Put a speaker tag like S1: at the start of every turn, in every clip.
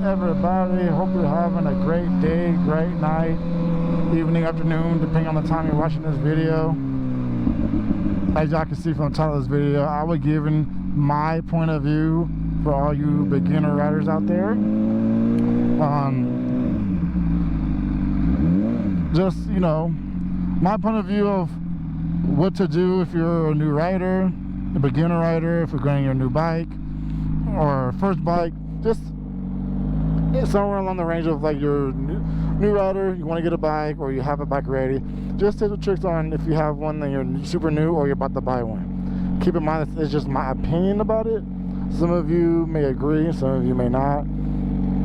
S1: everybody? Hope you're having a great day, great night, evening, afternoon, depending on the time you're watching this video. As y'all can see from the title of this video, I was giving my point of view for all you beginner riders out there. Just, you know, my point of view of what to do if you're a new rider, a beginner rider, if you're getting your new bike or first bike. Just somewhere along the range of like you're new rider, you want to get a bike or you have a bike ready. Just tips and tricks on if you have one that you're super new or you're about to buy one. Keep in mind it's just my opinion about it. Some of you may agree, some of you may not,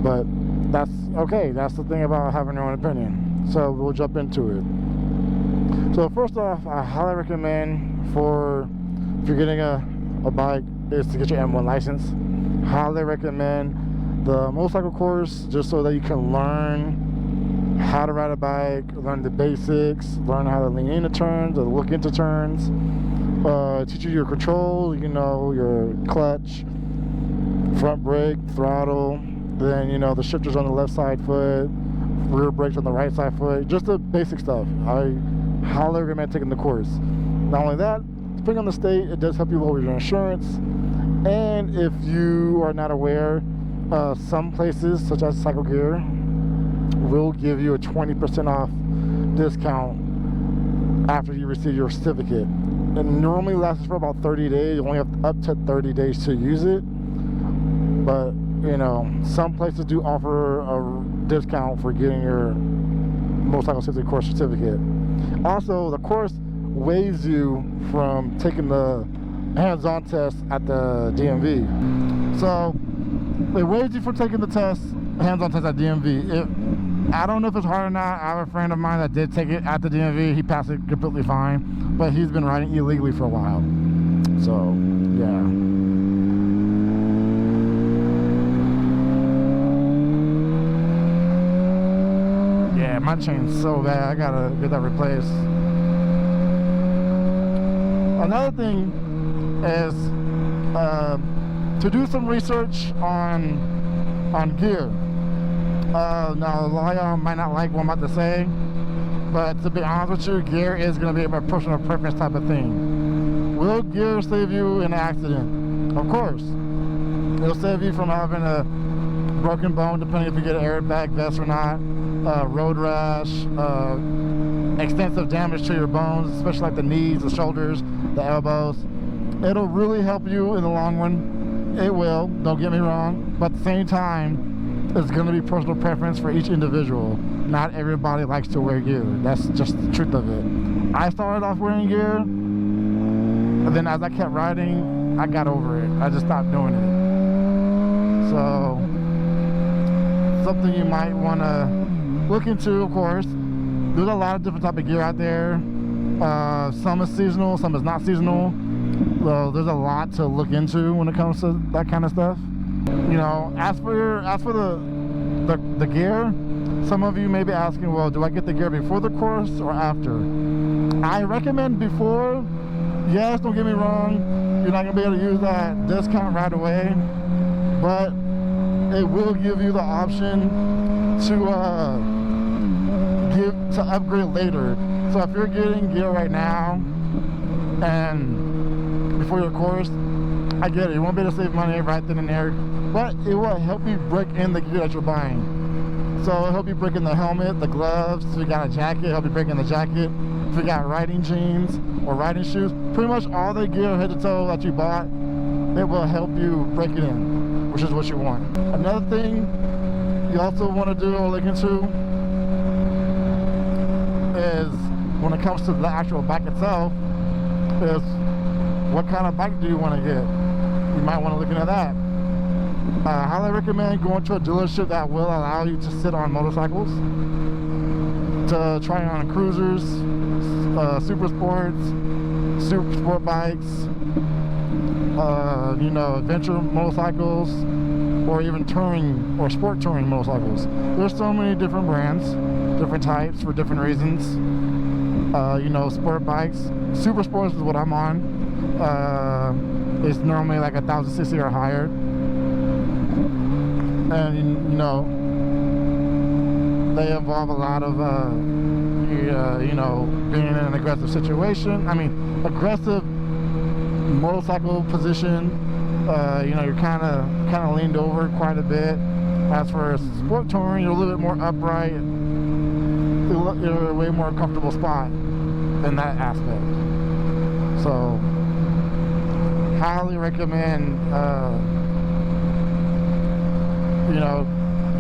S1: but that's okay. That's the thing about having your own opinion. So we'll jump into it. So first off, I highly recommend for if you're getting a bike is to get your M1 license. Highly recommend the motorcycle course just so that you can learn how to ride a bike, learn the basics, learn how to lean into turns or look into turns, teach you your control, you know, your clutch, front brake, throttle, then you know the shifters on the left side foot, rear brakes on the right side foot, just the basic stuff. I highly recommend taking the course. Not only that, depending on the state, it does help you lower your insurance. And if you are not aware, some places such as Cycle Gear will give you a 20% off discount after you receive your certificate. It normally lasts for about 30 days. You only have up to 30 days to use it, but you know, some places do offer a discount for getting your motorcycle safety course certificate. Also, the course waives you from taking the hands-on test at the DMV. So it waives you from taking the test, hands-on test at DMV. I don't know if it's hard or not. I have a friend of mine that did take it at the DMV. He passed it completely fine, but he's been riding illegally for a while. So yeah. Yeah, my chain's so bad. I gotta get that replaced. Another thing is to do some research on gear. Now a lot of y'all might not like what I'm about to say, but to be honest with you, gear is going to be a personal preference type of thing. Will gear save you in an accident? Of course. It'll save you from having a broken bone, depending if you get an airbag vest or not, road rash, extensive damage to your bones, especially like the knees, the shoulders, the elbows. It'll really help you in the long run. It will, don't get me wrong, but at the same time, it's going to be personal preference for each individual. Not everybody likes to wear gear. That's just the truth of it. I started off wearing gear, and then as I kept riding, I got over it. I just stopped doing it. So, something you might want to look into, of course. There's a lot of different type of gear out there. Some is seasonal, some is not seasonal. So there's a lot to look into when it comes to that kind of stuff. You know, as for the gear, some of you may be asking, well, do I get the gear before the course or after? I recommend before. Yes, don't get me wrong, you're not gonna be able to use that discount right away, but it will give you the option to upgrade later. So if you're getting gear right now and before your course, I get it, you won't be able to save money right then and there, but it will help you break in the gear that you're buying. So it'll help you break in the helmet, the gloves. If you got a jacket, it'll help you break in the jacket. If you got riding jeans or riding shoes, pretty much all the gear head to toe that you bought, it will help you break it in, which is what you want. Another thing you also want to do or look into is, when it comes to the actual bike itself, is what kind of bike do you want to get? You might want to look into that. I highly recommend going to a dealership that will allow you to sit on motorcycles, to try on cruisers, super sports, super sport bikes, you know, adventure motorcycles, or even touring or sport touring motorcycles. There's so many different brands, different types for different reasons. You know, sport bikes, super sports is what I'm on. It's normally like 1,000cc or higher. and you know, they involve a lot of you know, being in an aggressive situation. I mean, aggressive motorcycle position. You know, you're kind of leaned over quite a bit. As for sport touring, you're a little bit more upright. You're a way more comfortable spot in that aspect. So, highly recommend, you know,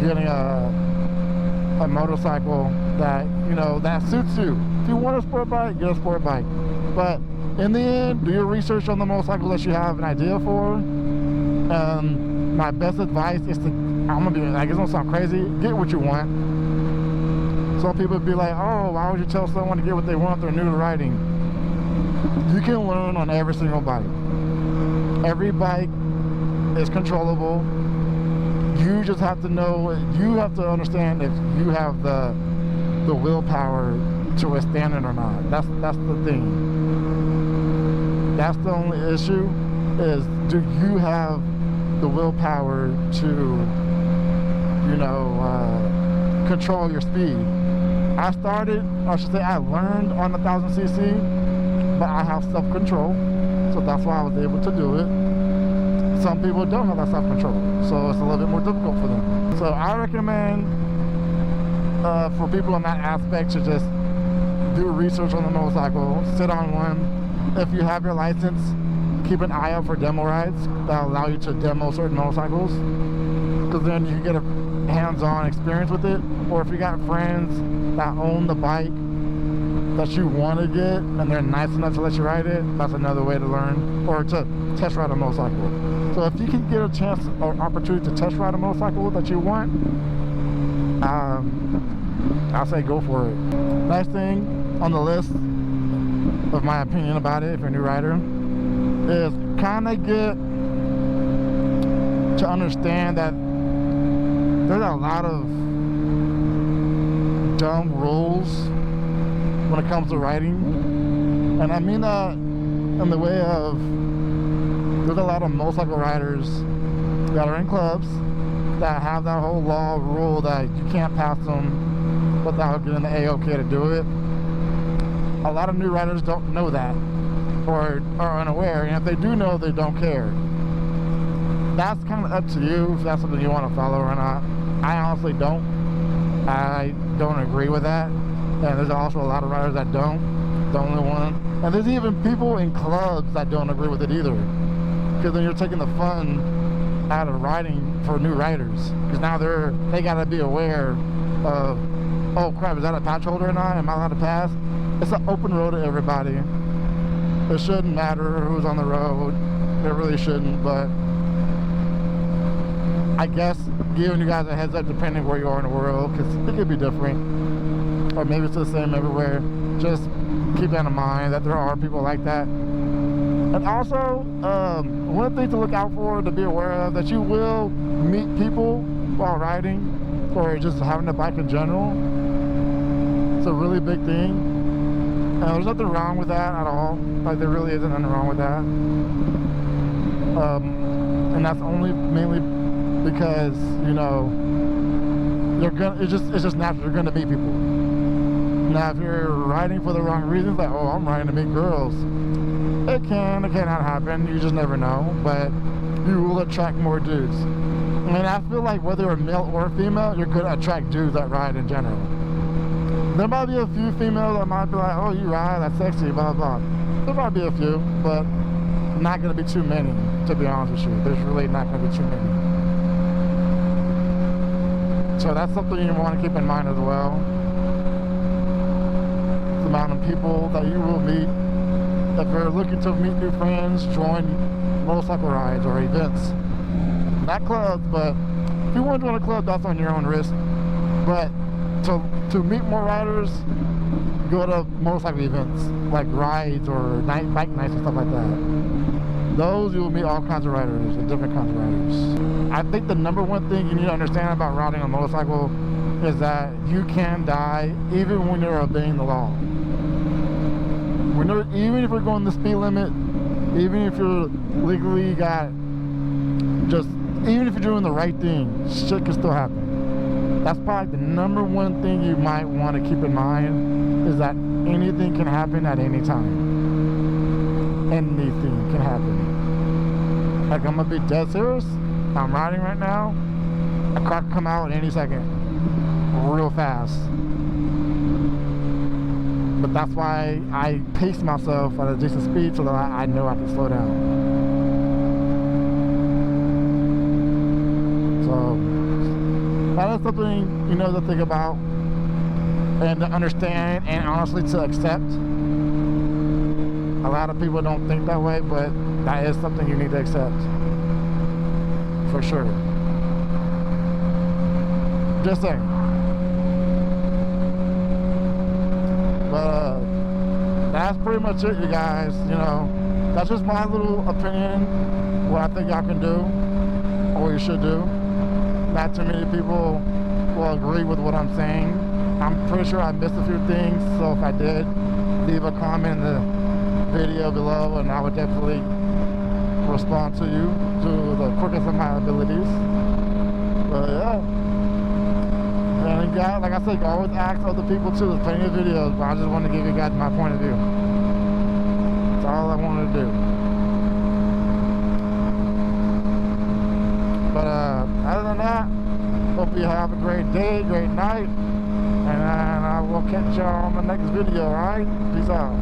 S1: getting a motorcycle that, you know, that suits you. If you want a sport bike, get a sport bike. But in the end, do your research on the motorcycle that you have an idea for. My best advice is to, I'm gonna be like, it's gonna sound crazy, get what you want. Some people would be like, oh, why would you tell someone to get what they want if they're new to riding? You can learn on every single bike. Every bike is controllable. You just have to know, you have to understand if you have the willpower to withstand it or not. That's the thing. That's the only issue, is do you have the willpower to, you know, control your speed. I learned on 1000cc, but I have self-control, so that's why I was able to do it. Some people don't have that self-control, so it's a little bit more difficult for them. So I recommend for people in that aspect to just do research on the motorcycle, sit on one. If you have your license, keep an eye out for demo rides that allow you to demo certain motorcycles, because then you can get a hands-on experience with it. Or if you got friends that own the bike that you want to get and they're nice enough to let you ride it, that's another way to learn, or to test ride a motorcycle. So if you can get a chance or opportunity to test ride a motorcycle that you want, I'll say go for it. Next thing on the list of my opinion about it, if you're a new rider, is kind of get to understand that there's a lot of dumb rules when it comes to riding. And I mean that in the way of, there's a lot of motorcycle riders that are in clubs that have that whole law rule that you can't pass them without getting the A-OK to do it. A lot of new riders don't know that, or are unaware, and if they do know, they don't care. That's kind of up to you if that's something you want to follow or not. I honestly don't. I don't agree with that, and there's also a lot of riders that don't. The only one, and there's even people in clubs that don't agree with it either, because then you're taking the fun out of riding for new riders, because now they got to be aware of, oh crap, is that a patch holder or not? Am I allowed to pass? It's an open road to everybody. It shouldn't matter who's on the road. It really shouldn't, but I guess giving you guys a heads up depending where you are in the world, because it could be different, or maybe it's the same everywhere. Just keep that in mind, that there are people like that. And also, one thing to look out for, to be aware of, that you will meet people while riding, or just having a bike in general. It's a really big thing. And there's nothing wrong with that at all. Like, there really isn't anything wrong with that. And that's only mainly because, you know, it's just natural, you're gonna meet people. Now, if you're riding for the wrong reasons, like, oh, I'm riding to meet girls, it cannot happen, you just never know, but you will attract more dudes. I mean, I feel like whether you're male or female, you're gonna attract dudes that ride in general. There might be a few females that might be like, oh, you ride, that's sexy, blah, blah. There might be a few, but not gonna be too many, to be honest with you. There's really not gonna be too many. So that's something you want to keep in mind as well. The amount of people that you will meet. If you're looking to meet new friends, join motorcycle rides or events. Not clubs, but if you want to join a club, that's on your own risk. But to meet more riders, go to motorcycle events, like rides or bike nights and stuff like that. Those, you will meet all kinds of riders and different kinds of riders. I think the number one thing you need to understand about riding a motorcycle is that you can die even when you're obeying the law. Even if you're going the speed limit, even if you're legally got just even if you're doing the right thing, shit can still happen. That's probably the number one thing you might want to keep in mind, is that anything can happen at any time. Anything can happen. Like, I'm gonna be dead serious. I'm riding right now. A car can come out any second, real fast. But that's why I pace myself at a decent speed so that I know I can slow down. So that is something, you know, to think about and to understand, and honestly to accept. A lot of people don't think that way, but that is something you need to accept, for sure. Just saying. But that's pretty much it, you guys. You know, that's just my little opinion, what I think y'all can do, or what you should do. Not too many people will agree with what I'm saying. I'm pretty sure I missed a few things, so if I did, leave a comment in the video below, and I would definitely respond to you to the quickest of my abilities. But yeah. And you guys, like I said, you can always ask other people too. There's plenty of videos, but I just want to give you guys my point of view. That's all I wanted to do. But other than that, hope you have a great day, great night, and I will catch y'all on the next video. Alright, peace out.